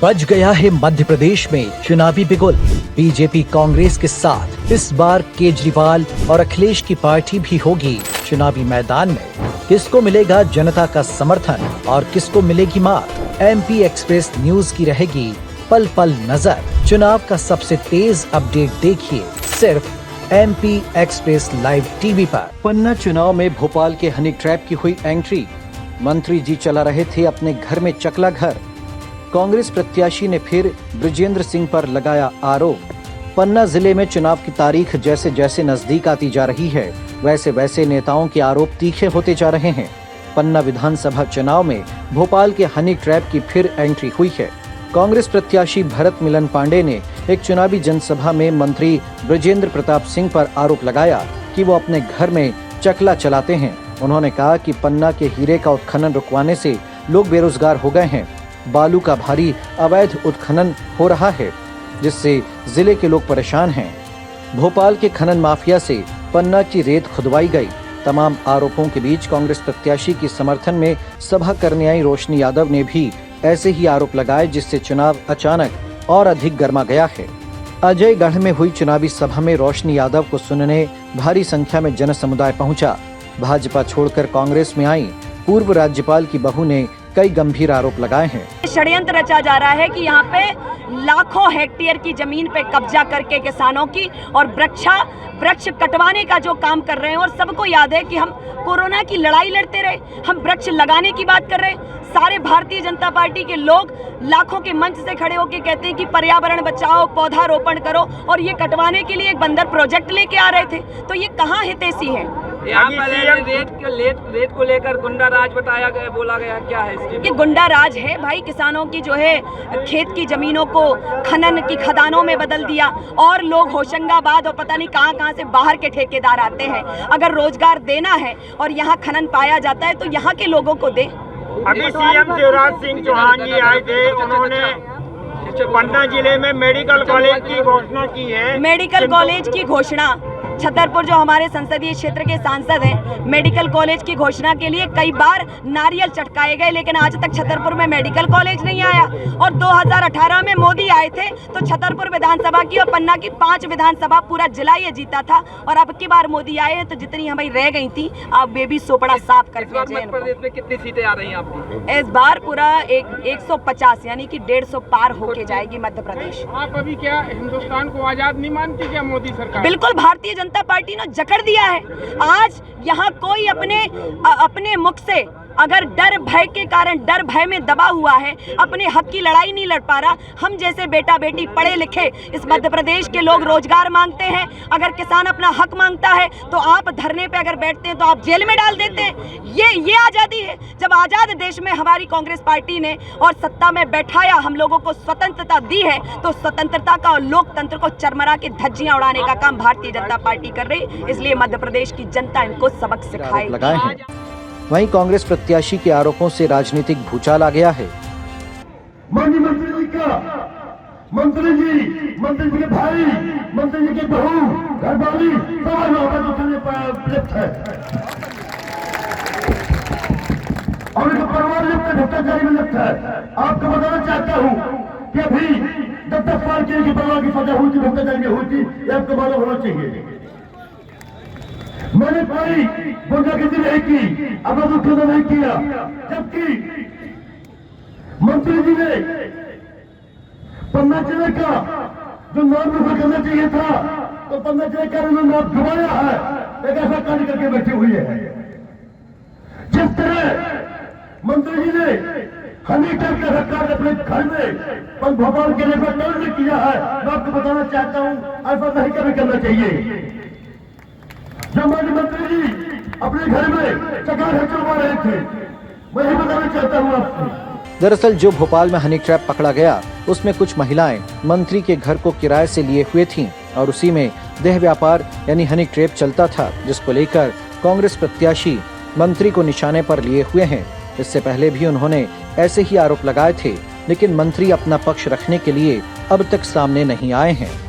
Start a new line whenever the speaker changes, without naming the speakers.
बज गया है मध्य प्रदेश में चुनावी बिगुल। बीजेपी कांग्रेस के साथ इस बार केजरीवाल और अखिलेश की पार्टी भी होगी चुनावी मैदान में। किसको मिलेगा जनता का समर्थन और किसको मिलेगी मात? एमपी एक्सप्रेस न्यूज की रहेगी पल पल नजर। चुनाव का सबसे तेज अपडेट देखिए सिर्फ एमपी एक्सप्रेस लाइव टीवी पर। पन्ना चुनाव में भोपाल के हनी ट्रैप की हुई एंट्री। मंत्री जी चला रहे थे अपने घर में चकला घर। कांग्रेस प्रत्याशी ने फिर बृजेंद्र सिंह पर लगाया आरोप। पन्ना जिले में चुनाव की तारीख जैसे जैसे नजदीक आती जा रही है, वैसे वैसे नेताओं के आरोप तीखे होते जा रहे हैं। पन्ना विधानसभा चुनाव में भोपाल के हनी ट्रैप की फिर एंट्री हुई है। कांग्रेस प्रत्याशी भरत मिलन पांडे ने एक चुनावी जनसभा में मंत्री बृजेंद्र प्रताप सिंह पर आरोप लगाया कि वो अपने घर में चकला चलाते हैं। उन्होंने कहा कि पन्ना के हीरे का उत्खनन रुकवाने से लोग बेरोजगार हो गए हैं। बालू का भारी अवैध उत्खनन हो रहा है, जिससे जिले के लोग परेशान हैं। भोपाल के खनन माफिया से पन्ना की रेत खुदवाई गई। तमाम आरोपों के बीच कांग्रेस प्रत्याशी के समर्थन में सभा करने आई रोशनी यादव ने भी ऐसे ही आरोप लगाए, जिससे चुनाव अचानक और अधिक गर्मा गया है। अजयगढ़ में हुई चुनावी सभा में रोशनी यादव को सुनने भारी संख्या में जन समुदाय पहुंचा। भाजपा छोड़कर कांग्रेस में आई पूर्व राज्यपाल की बहू ने कई गंभीर आरोप लगाए हैं।
षड्यंत्र रचा जा रहा है कि यहाँ पे लाखों हेक्टेयर की जमीन पे कब्जा करके किसानों की और वृक्ष कटवाने का जो काम कर रहे हैं। और सबको याद है कि हम कोरोना की लड़ाई लड़ते रहे, हम वृक्ष लगाने की बात कर रहे हैं। सारे भारतीय जनता पार्टी के लोग लाखों के मंच से खड़े होकर कहते हैं कि पर्यावरण बचाओ, पौधारोपण करो, और ये कटवाने के लिए एक बंदर प्रोजेक्ट लेके आ रहे थे। तो ये कहाँ हितैषी है?
यहाँ पर रेत को लेकर गुंडा राज बताया गया, बोला गया, क्या है इसके?
ये गुंडा राज है भाई। किसानों की जो है खेत की जमीनों को खनन की खदानों में बदल दिया, और लोग होशंगाबाद और पता नहीं कहां से बाहर के ठेकेदार आते हैं। अगर रोजगार देना है और यहाँ खनन पाया जाता है तो यहाँ के लोगों को दे।
अभी सीएम शिवराज सिंह चौहान जी आए थे, उन्होंने पन्ना जिले में मेडिकल कॉलेज की घोषणा की है।
मेडिकल कॉलेज की घोषणा छतरपुर जो हमारे संसदीय क्षेत्र के सांसद हैं, मेडिकल कॉलेज की घोषणा के लिए कई बार नारियल चटकाए गए, लेकिन आज तक छतरपुर में मेडिकल कॉलेज नहीं आया। और 2018 में मोदी आए थे तो छतरपुर विधानसभा की और पन्ना की 5 विधानसभा पूरा जिला ये जीता था। और अब की बार मोदी आए हैं तो जितनी हमारी रह गई थी अब वे भी सोपड़ा साफ कर दिया जाए।
मध्य प्रदेश में कितनी सीटें आ रही हैं आपकी?
इस बार पूरा 150 यानी कि 150 पार होके जाएगी मध्य प्रदेश।
आप अभी क्या हिंदुस्तान को आजाद नहीं मानती क्या मोदी सरकार?
बिल्कुल, भारतीय जनता पार्टी ने जकड़ दिया है। आज यहाँ कोई अपने मुख से अगर डर भय के कारण डर भय में दबा हुआ है, अपने हक की लड़ाई नहीं लड़ पा रहा। हम जैसे बेटा बेटी पढ़े लिखे इस मध्य प्रदेश के लोग रोजगार मांगते हैं। अगर किसान अपना हक मांगता है तो आप धरने पे अगर बैठते हैं तो आप जेल में डाल देते हैं। ये आजादी है। जब आजाद देश में हमारी कांग्रेस पार्टी ने और सत्ता में बैठाया, हम लोगों को स्वतंत्रता दी है, तो स्वतंत्रता का और लोकतंत्र को चरमरा के धज्जियां उड़ाने का काम भारतीय जनता पार्टी कर रही। इसलिए मध्य प्रदेश की जनता इनको सबक सिखाएगी।
वहीं कांग्रेस प्रत्याशी के आरोपों से राजनीतिक भूचाल आ गया है।
मंत्री जी के भाई, मंत्री जी के बहू, घरवाली लिप्त है और इनका परिवार लिप्त भ्रष्टाचारी में लिप्त है। आपको बताना चाहता हूँ कि अभी 10 साल की परिवार की सजा हुई थी, भ्रष्टाचारी में हुई थी, ये आपको मालूम होना चाहिए। मैंने कोई गुंडागर्दी नहीं की, अवैध उत्खनन नहीं किया, जबकि मंत्री जी ने पन्ना जिले का जो नाम रोशन करना चाहिए था, तो पन्ना जिले का उन्होंने नाम घुमाया है। एक ऐसा कार्य करके बैठे हुए हैं। जिस तरह मंत्री जी ने हनी ट्रैप का सरकार अपने घर में भोपाल के लिए टर्न किया है, मैं आपको बताना चाहता हूं ऐसा नहीं कभी करना चाहिए। जब मंत्री जी अपने घर में चकार चलवा रहे थे, मैं यही बताना चाहता हूँ आपसे।
दरअसल जो भोपाल में हनी ट्रैप पकड़ा गया, उसमें कुछ महिलाएं मंत्री के घर को किराए से लिए हुए थीं और उसी में देह व्यापार यानी हनी ट्रैप चलता था, जिसको लेकर कांग्रेस प्रत्याशी मंत्री को निशाने पर लिए हुए हैं। इससे पहले भी उन्होंने ऐसे ही आरोप लगाए थे, लेकिन मंत्री अपना पक्ष रखने के लिए अब तक सामने नहीं आए हैं।